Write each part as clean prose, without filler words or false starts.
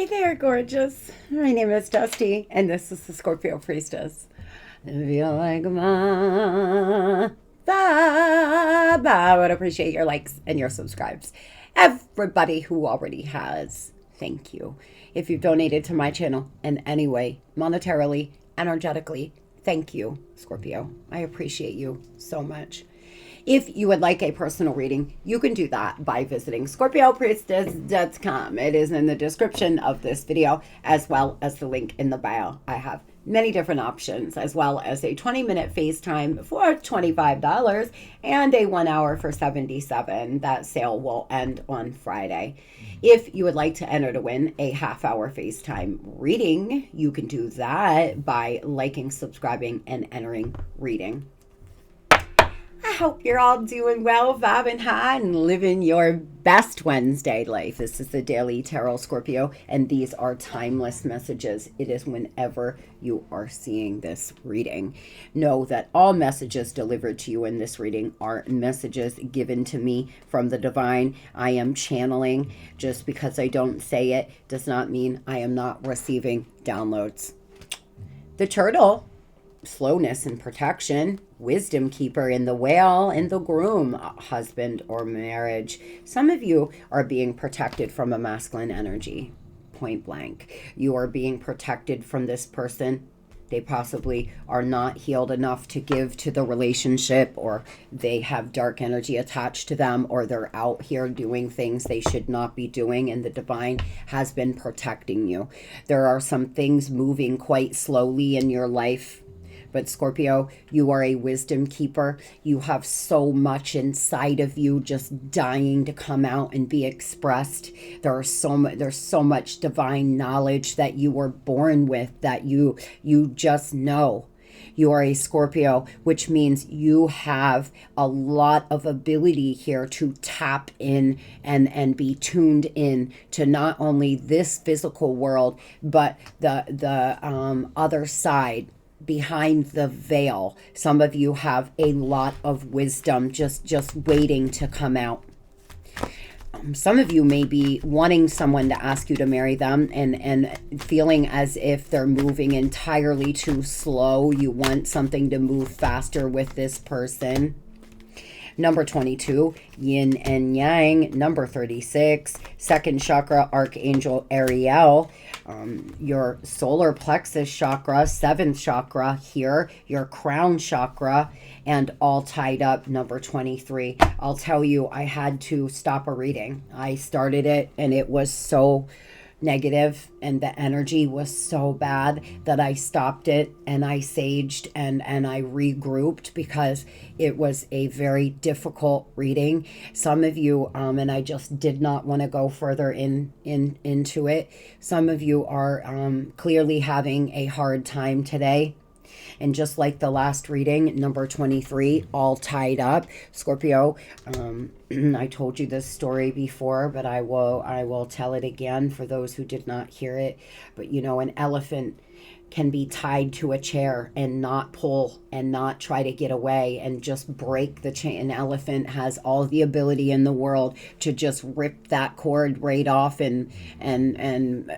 Hey there, gorgeous. My name is Dusty, and this is the Scorpio Priestess. If you like my vibe, I would appreciate your likes and your subscribes. Everybody who already has, thank you. If you've donated to my channel in any way, monetarily, energetically, thank you, Scorpio. I appreciate you so much. If you would like a personal reading, you can do that by visiting ScorpioPriestess.com. It is in the description of this video, as well as the link in the bio. I have many different options, as well as a 20-minute FaceTime for $25 and a 1 hour for $77. That sale will end on Friday. If you would like to enter to win a half-hour FaceTime reading, you can do that by liking, subscribing, and entering reading. I hope you're all doing well, vibing high, and living your best Wednesday life. This is the Daily Tarot Scorpio, and these are timeless messages. It is whenever you are seeing this reading. Know that all messages delivered to you in this reading are messages given to me from the divine. I am channeling. Just because I don't say it does not mean I am not receiving downloads. The turtle, slowness and protection. Wisdom keeper in the whale, and the groom, husband or marriage. Some of you are being protected from a masculine energy, point blank. You are being protected from this person. They possibly are not healed enough to give to the relationship, or they have dark energy attached to them, or they're out here doing things they should not be doing, and the divine has been protecting you. There are some things moving quite slowly in your life. But Scorpio, you are a wisdom keeper. You have so much inside of you just dying to come out and be expressed. There's so much divine knowledge that you were born with, that you just know. You are a Scorpio, which means you have a lot of ability here to tap in and be tuned in to not only this physical world, but the other side, behind the veil. Some of you have a lot of wisdom just waiting to come out. Some of you may be wanting someone to ask you to marry them and feeling as if they're moving entirely too slow. You want something to move faster with this person. Number 22, yin and yang. Number 36, second chakra, Archangel Ariel. Your solar plexus chakra, seventh chakra here, your crown chakra, and all tied up. Number 23. I'll tell you, I had to stop a reading. I started it and it was so negative and the energy was so bad that I stopped it, and I saged and I regrouped because it was a very difficult reading. Some of you, and I just did not want to go further into it. Some of you are clearly having a hard time today. And just like the last reading, number 23, all tied up. Scorpio, I told you this story before, but I will tell it again for those who did not hear it. But you know, an elephant can be tied to a chair and not pull and not try to get away and just break the chain. An elephant has all the ability in the world to just rip that cord right off and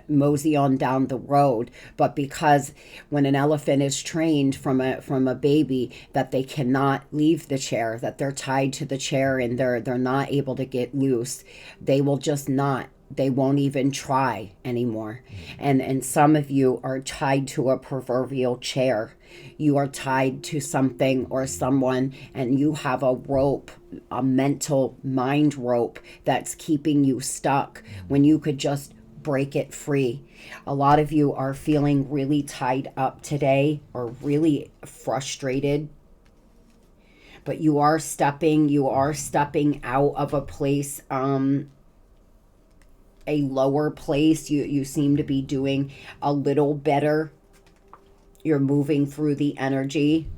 mosey on down the road. But because when an elephant is trained from a baby that they cannot leave the chair, that they're tied to the chair and they're not able to get loose, they will just not. They won't even try anymore. And some of you are tied to a proverbial chair. You are tied to something or someone, and you have a rope, a mental mind rope that's keeping you stuck when you could just break it free. A lot of you are feeling really tied up today or really frustrated. But you are stepping out of a place, a lower place. You seem to be doing a little better. You're moving through the energy.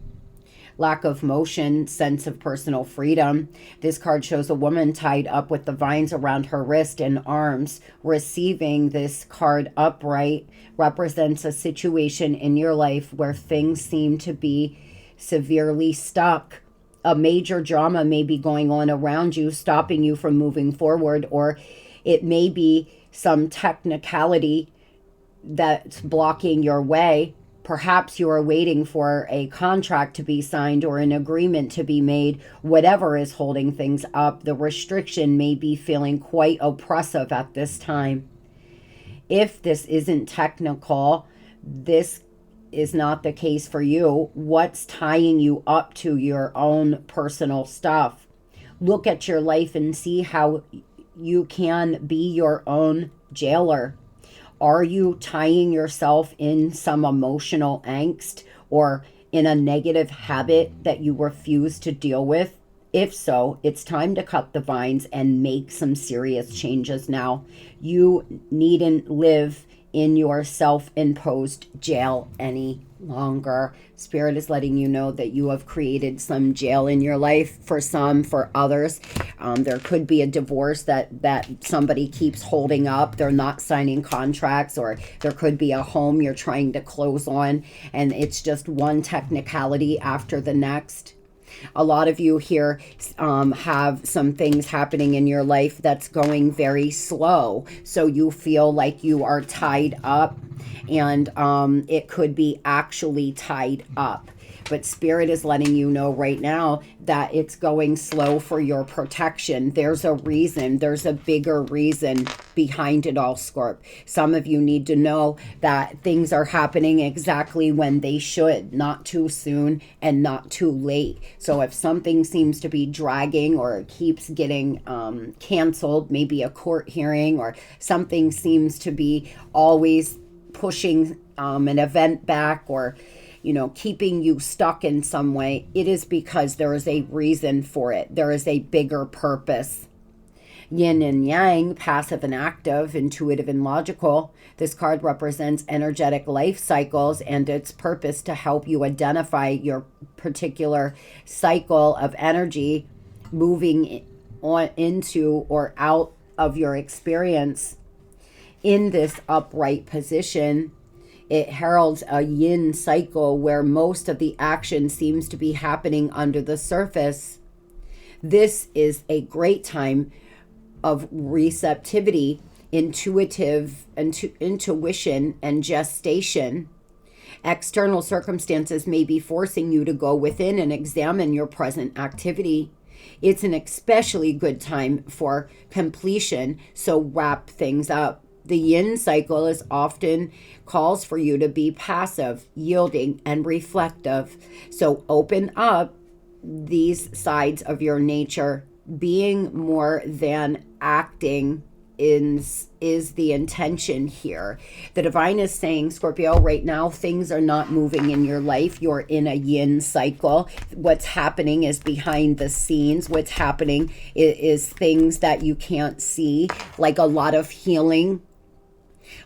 Lack of motion, sense of personal freedom. This card shows a woman tied up with the vines around her wrist and arms. Receiving this card upright represents a situation in your life where things seem to be severely stuck. A major drama may be going on around you, stopping you from moving forward, or it may be some technicality that's blocking your way. Perhaps you are waiting for a contract to be signed or an agreement to be made. Whatever is holding things up, the restriction may be feeling quite oppressive at this time. If this isn't technical, this is not the case for you. What's tying you up to your own personal stuff? Look at your life and see how you can be your own jailer. Are you tying yourself in some emotional angst or in a negative habit that you refuse to deal with? If so, it's time to cut the vines and make some serious changes now. You needn't live in your self-imposed jail any longer. Spirit is letting you know that you have created some jail in your life. For some, for others, there could be a divorce that somebody keeps holding up. They're not signing contracts, or there could be a home you're trying to close on, and it's just one technicality after the next. A lot of you here have some things happening in your life that's going very slow. So you feel like you are tied up, and it could be actually tied up. But Spirit is letting you know right now that it's going slow for your protection. There's a reason. There's a bigger reason behind it all, Scorp. Some of you need to know that things are happening exactly when they should, not too soon and not too late. So if something seems to be dragging or it keeps getting canceled, maybe a court hearing, or something seems to be always pushing an event back, or keeping you stuck in some way, it is because there is a reason for it. There is a bigger purpose. Yin and yang, passive and active, intuitive and logical. This card represents energetic life cycles and its purpose to help you identify your particular cycle of energy moving on into or out of your experience. In this upright position, it heralds a yin cycle where most of the action seems to be happening under the surface. This is a great time of receptivity, intuition, and gestation. External circumstances may be forcing you to go within and examine your present activity. It's an especially good time for completion, so wrap things up. The yin cycle is often calls for you to be passive, yielding, and reflective. So open up these sides of your nature. Being more than acting is the intention here. The divine is saying, Scorpio, right now things are not moving in your life. You're in a yin cycle. What's happening is behind the scenes. What's happening is things that you can't see, like a lot of healing,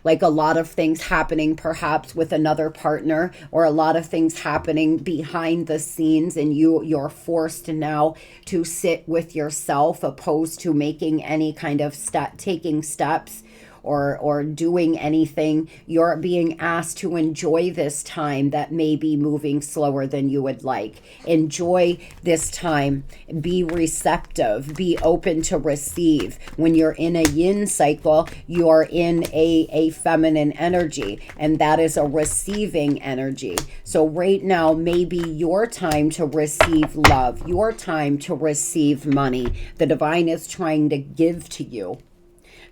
like a lot of things happening perhaps with another partner, or a lot of things happening behind the scenes, and you're forced now to sit with yourself opposed to making any kind of taking steps or doing anything. You're being asked to enjoy this time that may be moving slower than you would like. Enjoy this time. Be receptive. Be open to receive. When you're in a yin cycle, you're in a feminine energy, and that is a receiving energy. So right now may be your time to receive love, your time to receive money. The divine is trying to give to you.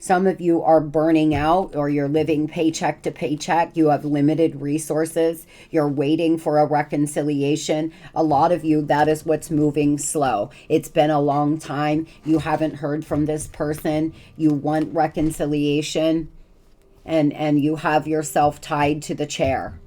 Some of you are burning out, or you're living paycheck to paycheck. You have limited resources. You're waiting for a reconciliation. A lot of you, that is what's moving slow. It's been a long time. You haven't heard from this person. You want reconciliation, and you have yourself tied to the chair.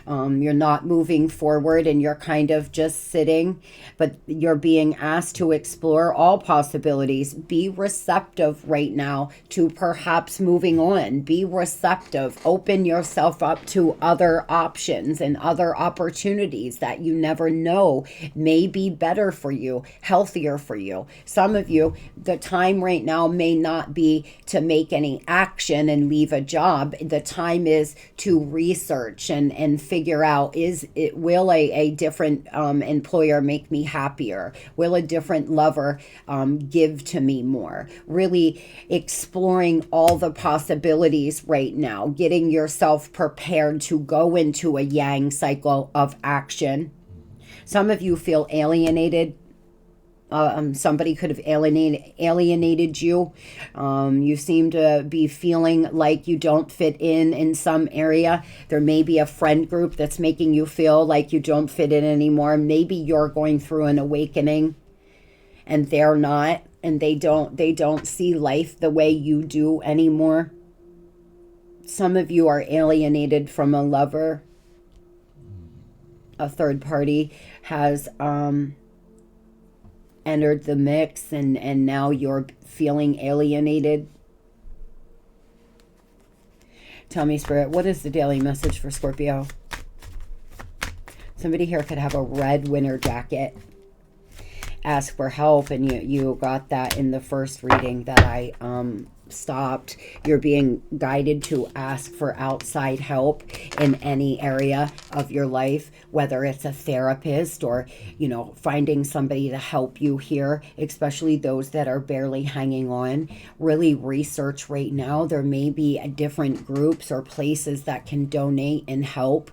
You're not moving forward, and you're kind of just sitting, but you're being asked to explore all possibilities. Be receptive right now to perhaps moving on. Be receptive. Open yourself up to other options and other opportunities that you never know may be better for you, healthier for you. Some of you, the time right now may not be to make any action and leave a job. The time is to research and figure out, will a different employer make me happier? Will a different lover give to me more? Really exploring all the possibilities right now, getting yourself prepared to go into a yang cycle of action. Some of you feel alienated. Somebody could have alienated you. You seem to be feeling like you don't fit in some area. There may be a friend group that's making you feel like you don't fit in anymore. Maybe you're going through an awakening and they're not, and they don't see life the way you do anymore. Some of you are alienated from a lover. A third party has entered the mix, and now you're feeling alienated. Tell me, Spirit, what is the daily message for Scorpio? Somebody here could have a red winter jacket. Ask for help, and you got that in the first reading that I stopped. You're being guided to ask for outside help in any area of your life, whether it's a therapist or, finding somebody to help you here, especially those that are barely hanging on. Really research right now. There may be different groups or places that can donate and help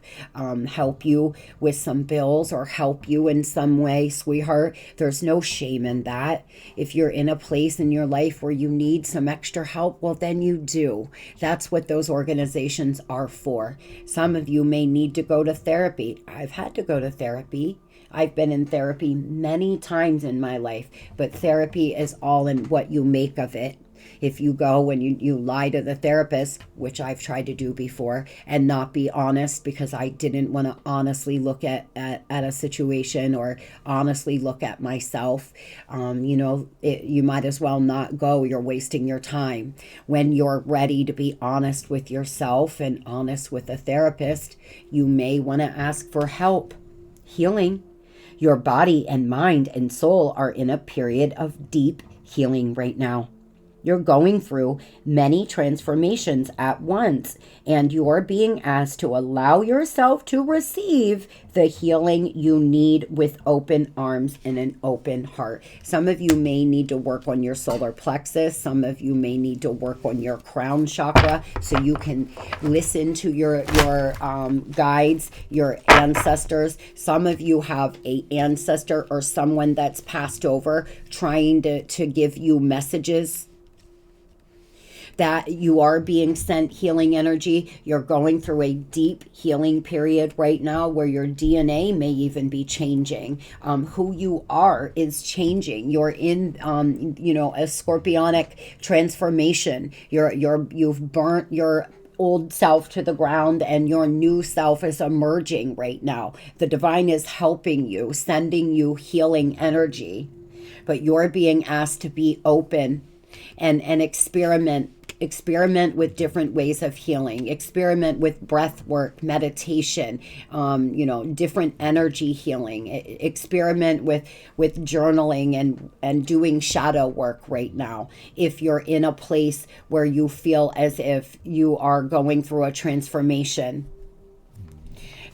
you with some bills or help you in some way, sweetheart. There's no shame in that. If you're in a place in your life where you need some extra help, well, then you do. That's what those organizations are for. Some of you may need to go to therapy. I've had to go to therapy. I've been in therapy many times in my life, but therapy is all in what you make of it. If you go and you lie to the therapist, which I've tried to do before, and not be honest because I didn't want to honestly look at a situation or honestly look at myself, you might as well not go. You're wasting your time. When you're ready to be honest with yourself and honest with a therapist, you may want to ask for help. Healing. Your body and mind and soul are in a period of deep healing right now. You're going through many transformations at once, and you're being asked to allow yourself to receive the healing you need with open arms and an open heart. Some of you may need to work on your solar plexus. Some of you may need to work on your crown chakra so you can listen to your guides, your ancestors. Some of you have an ancestor or someone that's passed over trying to give you messages that you are being sent healing energy. You're going through a deep healing period right now where your DNA may even be changing. Who you are is changing. You're in, a scorpionic transformation. You've burnt your old self to the ground and your new self is emerging right now. The divine is helping you, sending you healing energy, but you're being asked to be open and experiment with different ways of healing, experiment with breath work, meditation, different energy healing, experiment with journaling and doing shadow work right now. If you're in a place where you feel as if you are going through a transformation,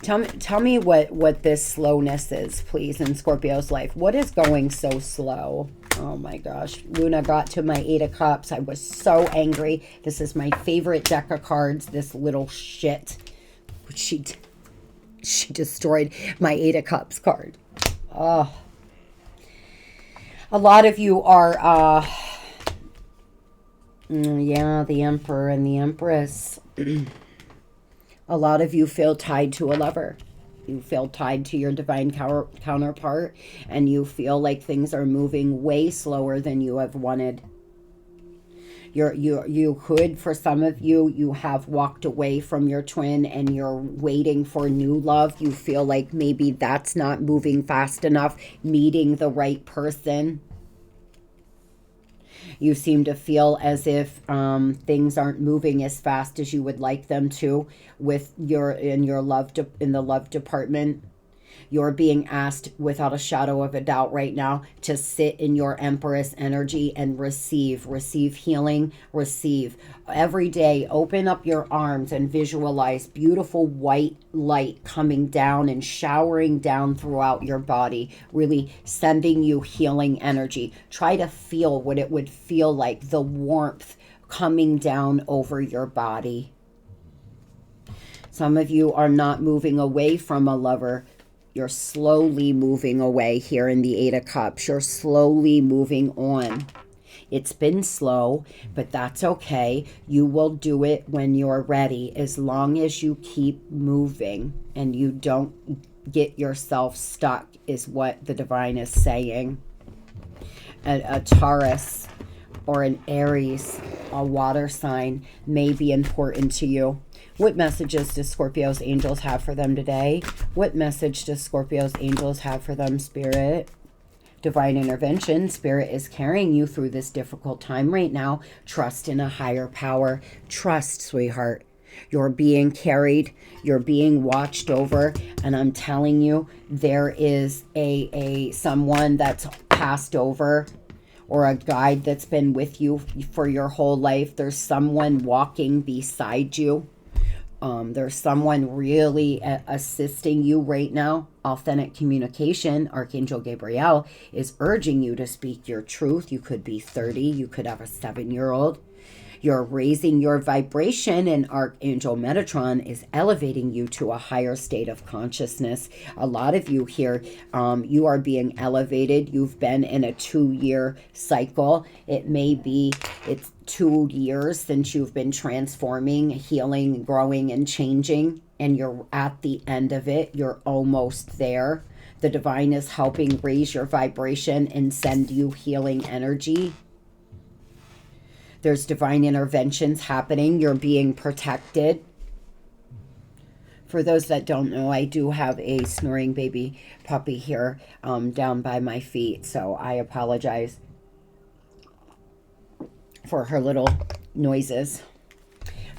tell me what this slowness is, please, in Scorpio's life. What is going so slow? Oh my gosh. Luna got to my 8 of Cups. I was so angry. This is my favorite deck of cards, this little shit. She destroyed my 8 of Cups card. Oh. A lot of you are, the Emperor and the Empress. A lot of you feel tied to a lover. You feel tied to your divine counterpart, and you feel like things are moving way slower than you have wanted. You could, for some of you, you have walked away from your twin and you're waiting for new love. You feel like maybe that's not moving fast enough, meeting the right person. You seem to feel as if things aren't moving as fast as you would like them to with in the love department. You're being asked without a shadow of a doubt right now to sit in your Empress energy and receive healing, receive. Every day, open up your arms and visualize beautiful white light coming down and showering down throughout your body, really sending you healing energy. Try to feel what it would feel like, the warmth coming down over your body. Some of you are not moving away from a lover. You're slowly moving away here in the Eight of Cups. You're slowly moving on. It's been slow, but that's okay. You will do it when you're ready, as long as you keep moving and you don't get yourself stuck, is what the divine is saying. A Taurus or an Aries, a water sign, may be important to you. What messages does Scorpio's angels have for them today? What message does Scorpio's angels have for them, Spirit? Divine intervention. Spirit is carrying you through this difficult time right now. Trust in a higher power. Trust, sweetheart. You're being carried. You're being watched over. And I'm telling you, there is someone that's passed over, or a guide that's been with you for your whole life. There's someone walking beside you. There's someone really assisting you right now. Authentic communication. Archangel Gabriel is urging you to speak your truth. You could be 30. You could have a 7-year-old. You're raising your vibration, and Archangel Metatron is elevating you to a higher state of consciousness. A lot of you here, you are being elevated. You've been in a 2-year cycle. It's 2 years since you've been transforming, healing, growing, and changing, and you're at the end of it. You're almost there. The divine is helping raise your vibration and send you healing energy. There's divine interventions happening. You're being protected. For those that don't know, I do have a snoring baby puppy here down by my feet, so I apologize for her little noises.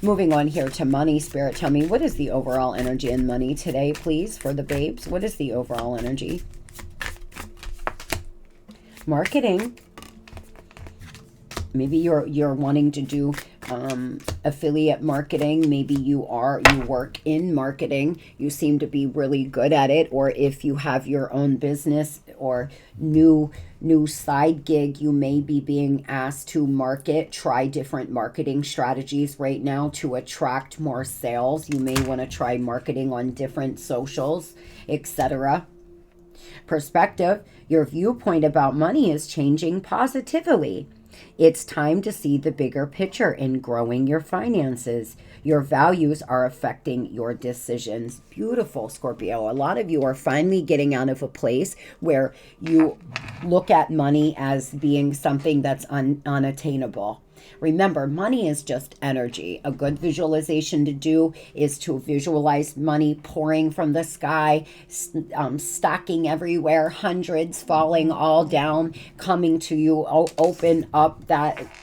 Moving on here to money. Spirit, tell me, what is the overall energy in money today, please, for the babes? What is the overall energy? Marketing. Maybe you're wanting to do affiliate marketing. Maybe you work in marketing. You seem to be really good at it. Or if you have your own business or new side gig, you may be being asked to market. Try different marketing strategies right now to attract more sales. You may want to try marketing on different socials, etc. Perspective. Your viewpoint about money is changing positively. It's time to see the bigger picture in growing your finances. Your values are affecting your decisions. Beautiful, Scorpio. A lot of you are finally getting out of a place where you look at money as being something that's unattainable. Remember, money is just energy. A good visualization to do is to visualize money pouring from the sky, stacking everywhere, hundreds falling all down, coming to you. Open up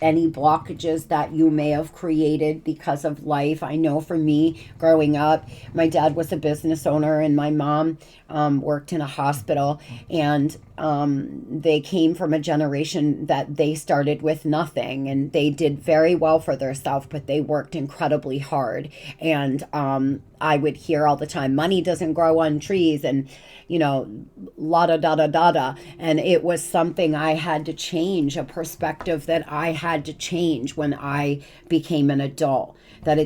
any blockages that you may have created because of life. I know for me, growing up, my dad was a business owner and my mom worked in a hospital, and they came from a generation that they started with nothing, and they did very well for themselves, but they worked incredibly hard. And I would hear all the time, money doesn't grow on trees, and la da da da da da. And it was something I had to change, a perspective that I had to change when I became an adult. That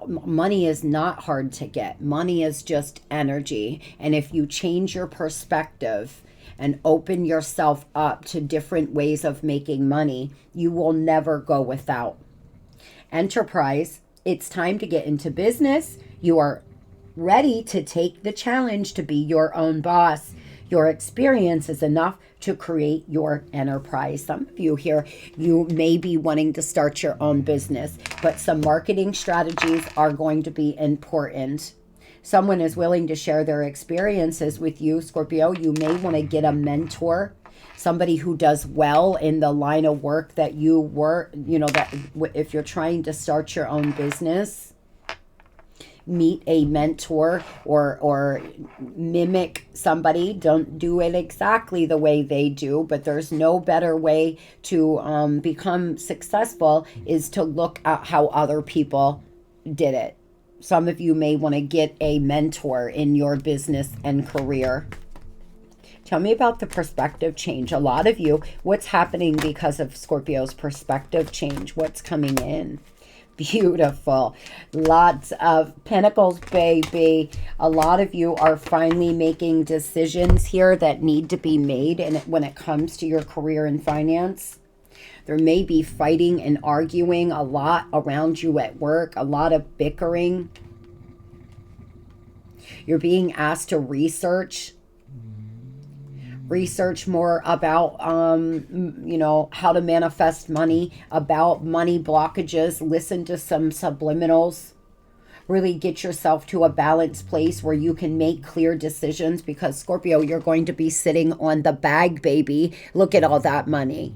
money is not hard to get. Money is just energy. And if you change your perspective and open yourself up to different ways of making money, you will never go without. Enterprise, it's time to get into business. You are ready to take the challenge to be your own boss. Your experience is enough to create your enterprise. Some of you here, you may be wanting to start your own business, but some marketing strategies are going to be important. Someone is willing to share their experiences with you, Scorpio. You may want to get a mentor, somebody who does well in the line of work that you work, that if you're trying to start your own business, meet a mentor or mimic somebody. Don't do it exactly the way they do, but there's no better way to become successful is to look at how other people did it. Some of you may want to get a mentor in your business and career. Tell me about the perspective change. A lot of you, what's happening because of Scorpio's perspective change? What's coming in? Beautiful. Lots of pentacles, baby. A lot of you are finally making decisions here that need to be made, and when it comes to your career and finance. There may be fighting and arguing a lot around you at work, a lot of bickering. You're being asked to research more about, how to manifest money, about money blockages. Listen to some subliminals. Really get yourself to a balanced place where you can make clear decisions, because Scorpio, you're going to be sitting on the bag, baby. Look at all that money.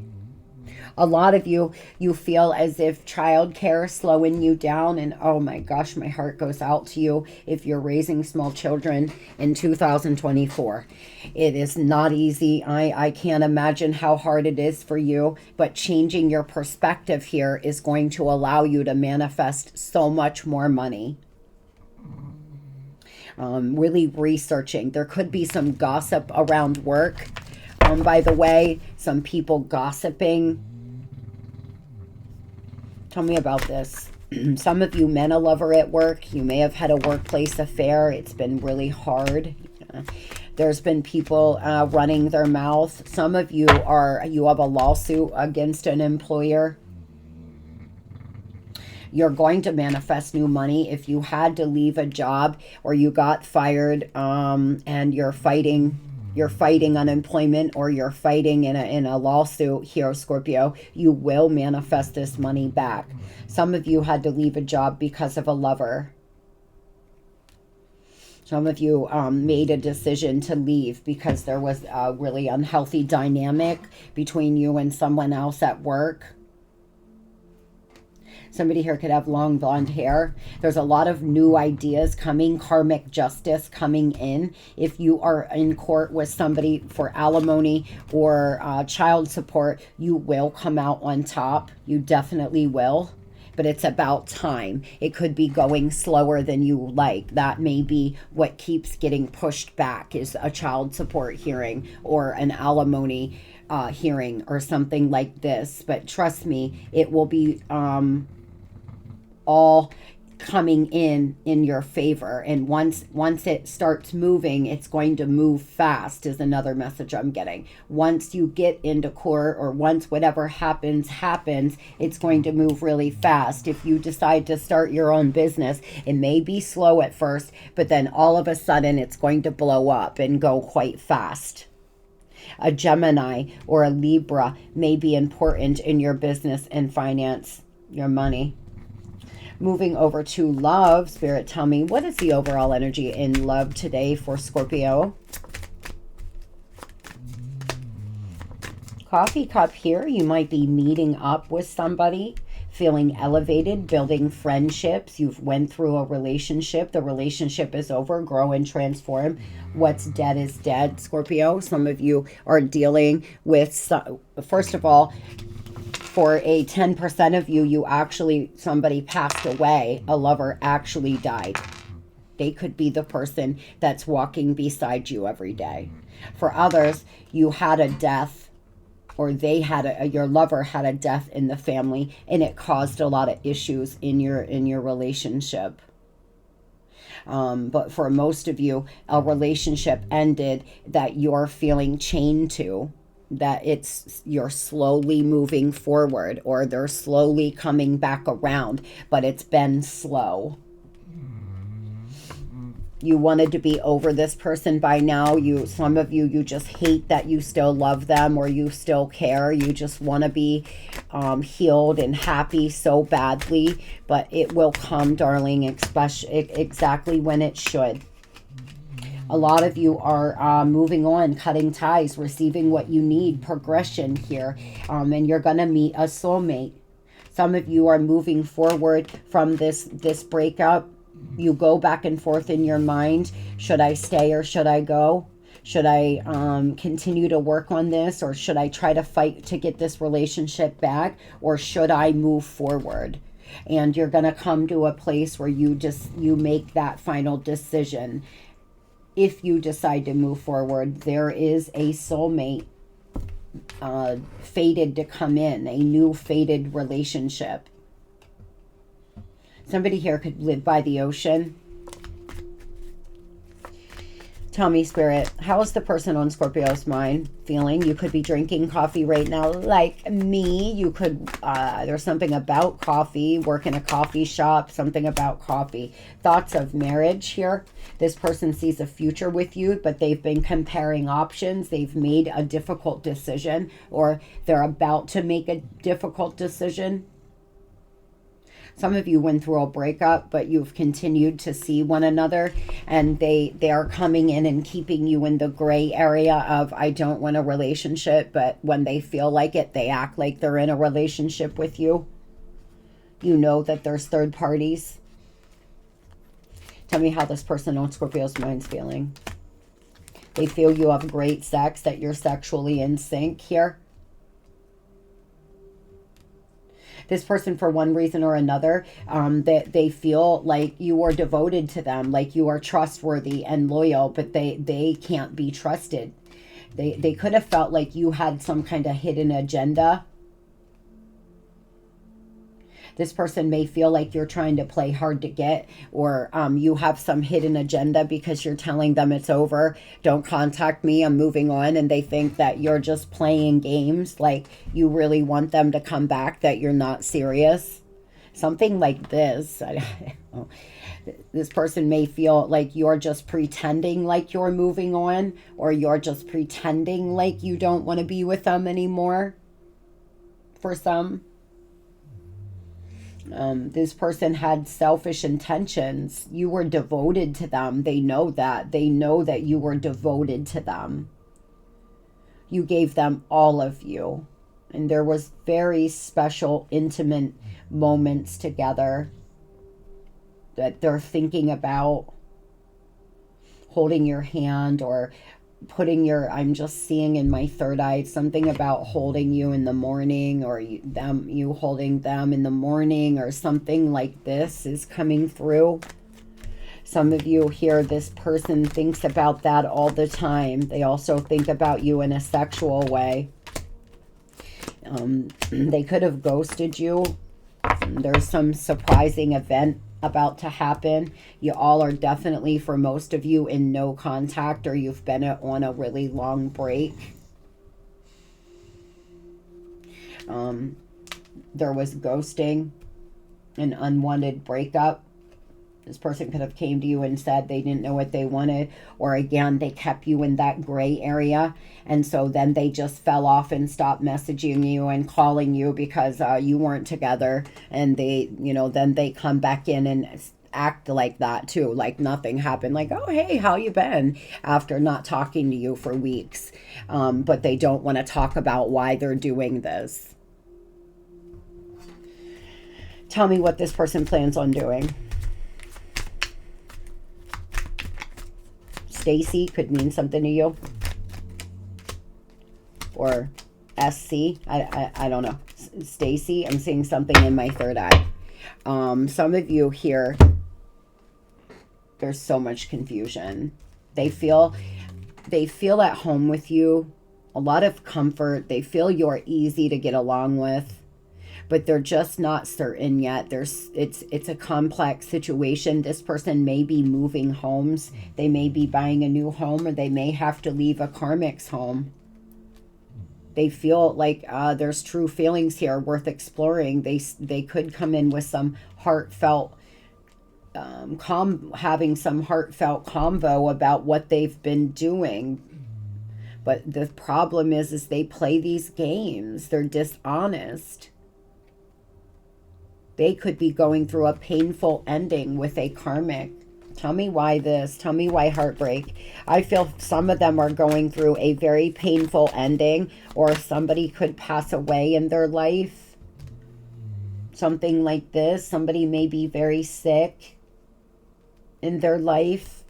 A lot of you feel as if childcare is slowing you down, and oh my gosh, my heart goes out to you if you're raising small children in 2024. It is not easy. I can't imagine how hard it is for you, but changing your perspective here is going to allow you to manifest so much more money. Really researching. There could be some gossip around work. By the way, some people gossiping. Tell me about this. Some of you men a lover at work. You may have had a workplace affair. It's been really hard. There's been people running their mouth. Some of you have a lawsuit against an employer. You're going to manifest new money. If you had to leave a job or you got fired and you're fighting unemployment, or you're fighting in a lawsuit here, Scorpio, you will manifest this money back. Some of you had to leave a job because of a lover. Some of you made a decision to leave because there was a really unhealthy dynamic between you and someone else at work. Somebody here could have long blonde hair. There's a lot of new ideas coming, karmic justice coming in. If you are in court with somebody for alimony or child support, you will come out on top. You definitely will. But it's about time. It could be going slower than you like. That may be what keeps getting pushed back, is a child support hearing or an alimony hearing or something like this. But trust me, it will be all coming in your favor, and once it starts moving, it's going to move fast, is another message I'm getting. Once you get into court, or once whatever happens, it's going to move really fast. If you decide to start your own business, it may be slow at first, but then all of a sudden it's going to blow up and go quite fast. A Gemini or a Libra may be important in your business and finance, your money. Moving over to love, Spirit, tell me, what is the overall energy in love today for Scorpio? Coffee cup here. You might be meeting up with somebody, feeling elevated, building friendships. You've went through a relationship. The relationship is over. Grow and transform. What's dead is dead, Scorpio. Some of you are dealing with, first of all, for a 10% of you, somebody passed away. A lover actually died. They could be the person that's walking beside you every day. For others, you had a death, or your lover had a death in the family, and it caused a lot of issues in your relationship. But for most of you, a relationship ended that you're feeling chained to, that you're slowly moving forward, or they're slowly coming back around, but it's been slow. You wanted to be over this person by now. Some of you just hate that you still love them, or you still care. You just want to be healed and happy so badly, but it will come, darling, exactly when it should. A lot of you are moving on, cutting ties, receiving what you need, progression here, and you're going to meet a soulmate. Some of you are moving forward from this breakup, You go back and forth in your mind. Should I stay or should I go? Should I continue to work on this, or should I try to fight to get this relationship back, or should I move forward? And you're going to come to a place where you make that final decision. If you decide to move forward, there is a soulmate fated to come in, a new fated relationship. Somebody here could live by the ocean. Tell me, Spirit, how is the person on Scorpio's mind feeling? You could be drinking coffee right now like me. You could, there's something about coffee, work in a coffee shop, something about coffee. Thoughts of marriage here. This person sees a future with you, but they've been comparing options. They've made a difficult decision, or they're about to make a difficult decision. Some of you went through a breakup, but you've continued to see one another, and they are coming in and keeping you in the gray area of, I don't want a relationship, but when they feel like it, they act like they're in a relationship with you. You know that there's third parties. Tell me how this person on Scorpio's mind's feeling. They feel you have great sex, that you're sexually in sync here. This person, for one reason or another, that they feel like you are devoted to them, like you are trustworthy and loyal, but they can't be trusted. They could have felt like you had some kind of hidden agenda. This person may feel like you're trying to play hard to get, or you have some hidden agenda because you're telling them it's over. Don't contact me, I'm moving on. And they think that you're just playing games, like you really want them to come back, that you're not serious. Something like this. This person may feel like you're just pretending like you're moving on, or you're just pretending like you don't want to be with them anymore. For some. This person had selfish intentions. You were devoted to them. They know that. They know that you were devoted to them. You gave them all of you. And there was very special, intimate moments together that they're thinking about, holding your hand, or putting your, I'm just seeing in my third eye, something about holding you in the morning, or you holding them in the morning, or something like this is coming through. Some of you here, this person thinks about that all the time. They also think about you in a sexual way. They could have ghosted you. There's some surprising event about to happen. You all are definitely, for most of you, in no contact, or you've been on a really long break. There was ghosting, an unwanted breakup. This person could have came to you and said they didn't know what they wanted, or again, they kept you in that gray area, and so then they just fell off and stopped messaging you and calling you because you weren't together, and they, then they come back in and act like that too, like nothing happened, like, oh, hey, how you been, after not talking to you for weeks, but they don't want to talk about why they're doing this. Tell me what this person plans on doing. Stacy could mean something to you, or SC, I don't know. Stacy, I'm seeing something in my third eye. Some of you here, there's so much confusion. They feel at home with you, a lot of comfort. They feel you're easy to get along with, but they're just not certain yet. It's a complex situation. This person may be moving homes. They may be buying a new home, or they may have to leave a karmic's home. They feel like there's true feelings here worth exploring. They could come in with some heartfelt, having some heartfelt convo about what they've been doing. But the problem is they play these games. They're dishonest. They could be going through a painful ending with a karmic. Tell me why this. Tell me why heartbreak. I feel some of them are going through a very painful ending, or somebody could pass away in their life. Something like this. Somebody may be very sick. in their life.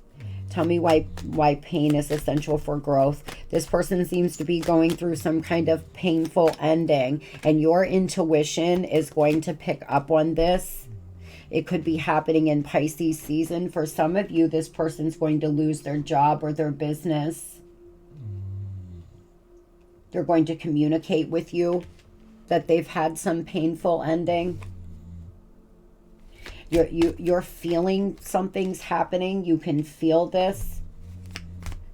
Tell me why pain is essential for growth. This person seems to be going through some kind of painful ending, and your intuition is going to pick up on this. It could be happening in Pisces season. For some of you, this person's going to lose their job or their business. They're going to communicate with you that they've had some painful ending. You're feeling something's happening. You can feel this.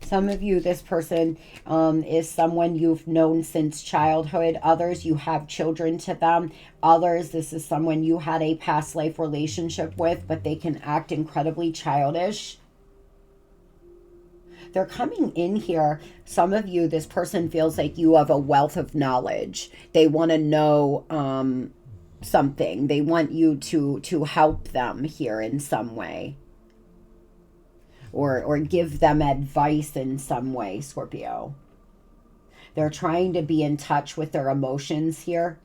Some of you, this person is someone you've known since childhood. Others, you have children to them. Others, this is someone you had a past life relationship with, but they can act incredibly childish. They're coming in here. Some of you, this person feels like you have a wealth of knowledge. They want to know something. They want you to help them here in some way, or give them advice in some way, Scorpio. They're trying to be in touch with their emotions here.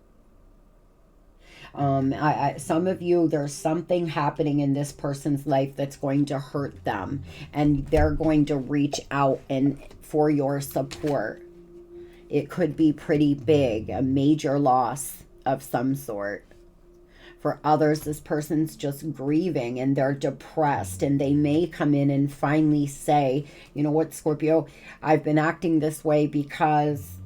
Some of you, there's something happening in this person's life that's going to hurt them, and they're going to reach out and for your support. It could be pretty big, a major loss of some sort. For others, this person's just grieving and they're depressed, and they may come in and finally say, you know what, Scorpio, I've been acting this way because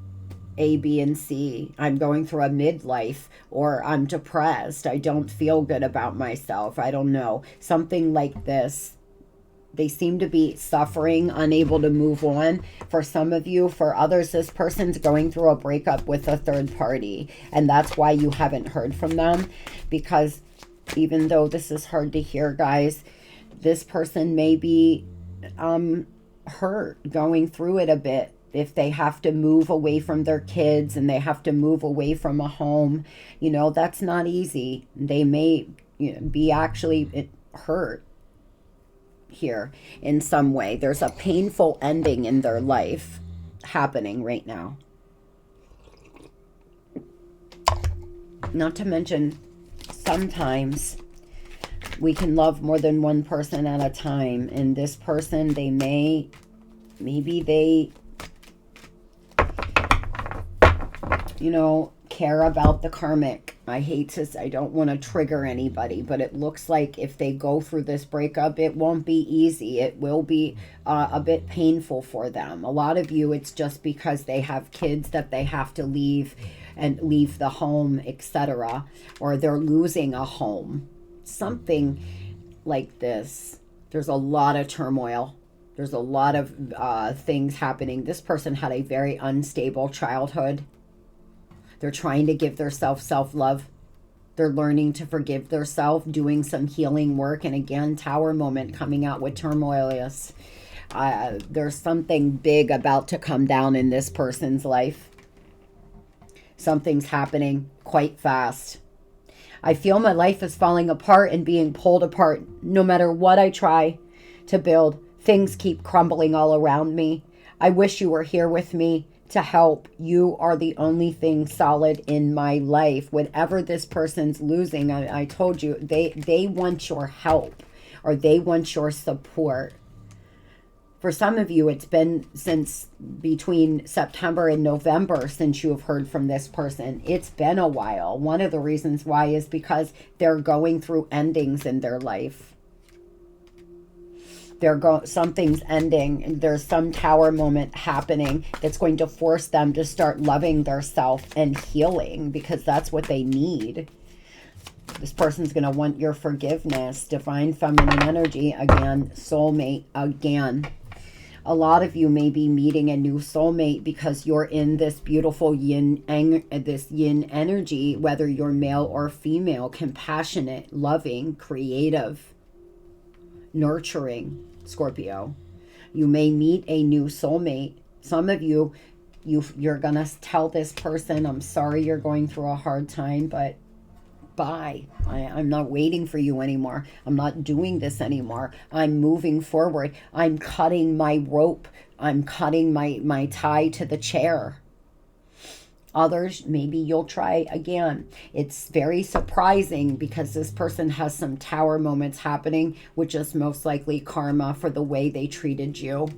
A, B, and C. I'm going through a midlife, or I'm depressed. I don't feel good about myself. I don't know. Something like this. They seem to be suffering, unable to move on. For some of you, for others, this person's going through a breakup with a third party. And that's why you haven't heard from them. Because even though this is hard to hear, guys, this person may be hurt, going through it a bit. If they have to move away from their kids and they have to move away from a home, you know, that's not easy. They may be actually hurt here in some way. There's a painful ending in their life happening right now. Not to mention, sometimes we can love more than one person at a time, and this person, maybe they care about the karmic. I don't want to trigger anybody, but it looks like if they go through this breakup, it won't be easy. It will be a bit painful for them. A lot of you, it's just because they have kids that they have to leave the home, etc. Or they're losing a home. Something like this. There's a lot of turmoil. There's a lot of things happening. This person had a very unstable childhood. They're trying to give themselves self-love. They're learning to forgive themselves, doing some healing work. And again, Tower moment coming out with turmoilous. There's something big about to come down in this person's life. Something's happening quite fast. I feel my life is falling apart and being pulled apart. No matter what I try to build, things keep crumbling all around me. I wish you were here with me to help. You are the only thing solid in my life. Whatever this person's losing, I told you, they want your help, or they want your support. For some of you, it's been since between September and November since you have heard from this person. It's been a while. One of the reasons why is because they're going through endings in their life. Something's ending. There's some Tower moment happening that's going to force them to start loving themselves and healing, because that's what they need. This person's going to want your forgiveness. Divine feminine energy again. Soulmate again. A lot of you may be meeting a new soulmate because you're in this beautiful yin energy, whether you're male or female, compassionate, loving, creative, nurturing, Scorpio. You may meet a new soulmate. Some of you, you're going to tell this person, I'm sorry you're going through a hard time, but bye. I'm not waiting for you anymore. I'm not doing this anymore. I'm moving forward. I'm cutting my rope. I'm cutting my tie to the chair. Others, maybe you'll try again. It's very surprising because this person has some tower moments happening, which is most likely karma for the way they treated you.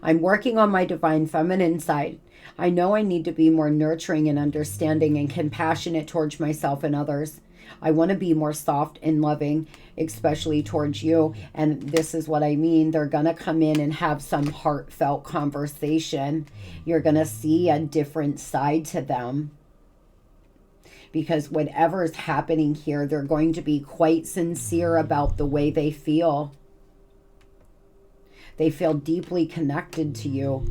I'm working on my divine feminine side. I know I need to be more nurturing and understanding and compassionate towards myself and others. I want to be more soft and loving, especially towards you. And this is what I mean. They're going to come in and have some heartfelt conversation. You're going to see a different side to them. Because whatever is happening here, they're going to be quite sincere about the way they feel. They feel deeply connected to you.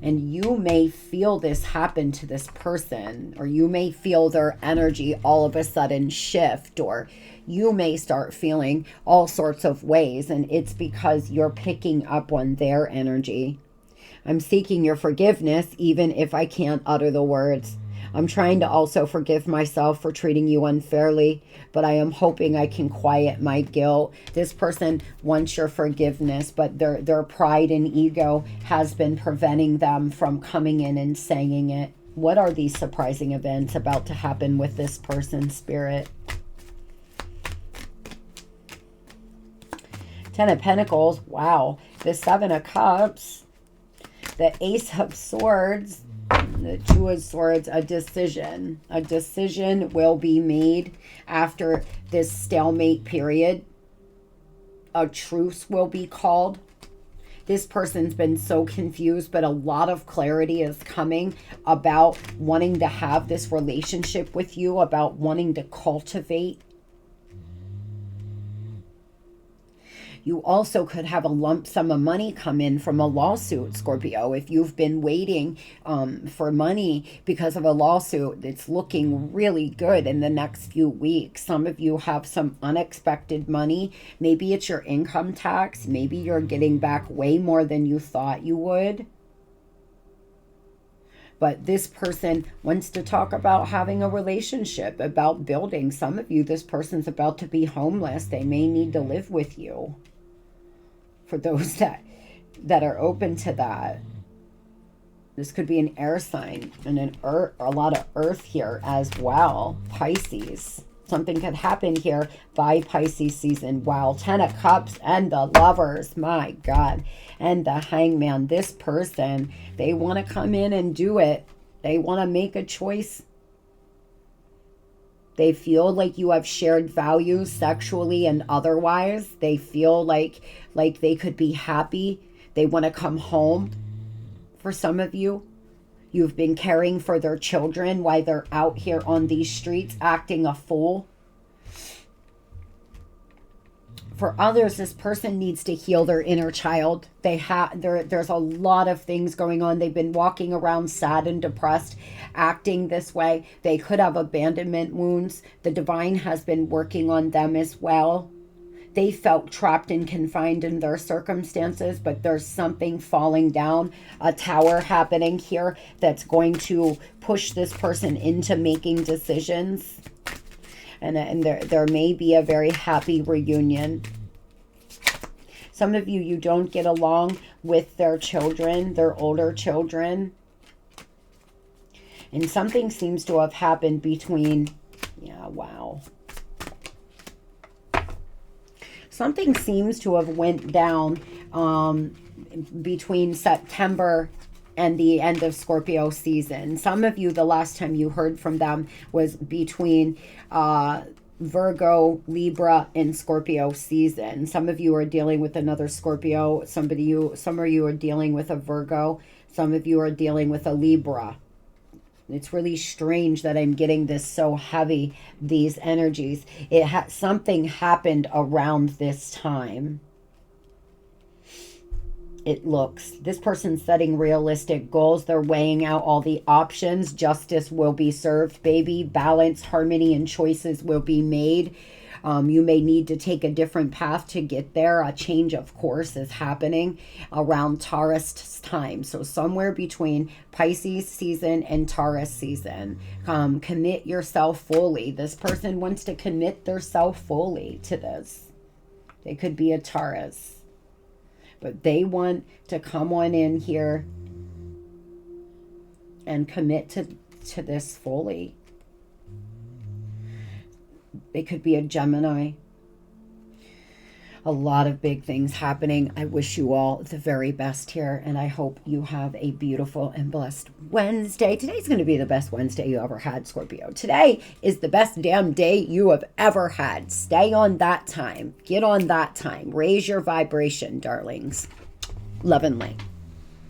And you may feel this happen to this person, or you may feel their energy all of a sudden shift, or you may start feeling all sorts of ways, and it's because you're picking up on their energy. I'm seeking your forgiveness, even if I can't utter the words. I'm trying to also forgive myself for treating you unfairly, but I am hoping I can quiet my guilt. This person wants your forgiveness, but their pride and ego has been preventing them from coming in and saying it. What are these surprising events about to happen with this person, Spirit? Ten of Pentacles, wow. The Seven of Cups, the Ace of Swords, the Two of Swords. A decision will be made after this stalemate period. A truce will be called. This person's been so confused, but a lot of clarity is coming about wanting to have this relationship with you, about wanting to cultivate. You also could have a lump sum of money come in from a lawsuit, Scorpio. If you've been waiting for money because of a lawsuit, it's looking really good in the next few weeks. Some of you have some unexpected money. Maybe it's your income tax. Maybe you're getting back way more than you thought you would. But this person wants to talk about having a relationship, about building. Some of you, this person's about to be homeless. They may need to live with you. For those that are open to that. This could be an air sign and a lot of earth here as well. Pisces. Something could happen here by Pisces season. Wow. Ten of Cups and the Lovers. My God. And the Hangman. This person, they want to come in and do it. They want to make a choice. They feel like you have shared values sexually and otherwise. They feel like they could be happy. They want to come home. For some of you, you've been caring for their children while they're out here on these streets acting a fool. For others, this person needs to heal their inner child. There's a lot of things going on. They've been walking around sad and depressed, acting this way. They could have abandonment wounds. The divine has been working on them as well. They felt trapped and confined in their circumstances, but there's something falling down, a tower happening here that's going to push this person into making decisions. And there may be a very happy reunion. Some of you don't get along with their children, their older children. And something seems to have happened between, yeah, wow. Something seems to have went down between September and the end of Scorpio season. Some of you, the last time you heard from them was between Virgo, Libra, and Scorpio season. Some of you are dealing with another Scorpio. Some of you are dealing with a Virgo. Some of you are dealing with a Libra. It's really strange that I'm getting this so heavy, these energies. Something happened around this time. It looks. This person's setting realistic goals. They're weighing out all the options. Justice will be served, baby. Balance, harmony, and choices will be made. You may need to take a different path to get there. A change of course is happening around Taurus time. So somewhere between Pisces season and Taurus season. Commit yourself fully. This person wants to commit themselves fully to this. They could be a Taurus. But they want to come on in here and commit to this fully. They could be a Gemini. A lot of big things happening. I wish you all the very best here, and I hope you have a beautiful and blessed Wednesday. Today's going to be the best Wednesday you ever had, Scorpio. Today is the best damn day you have ever had. Stay on that time. Get on that time. Raise your vibration, darlings. Love and light.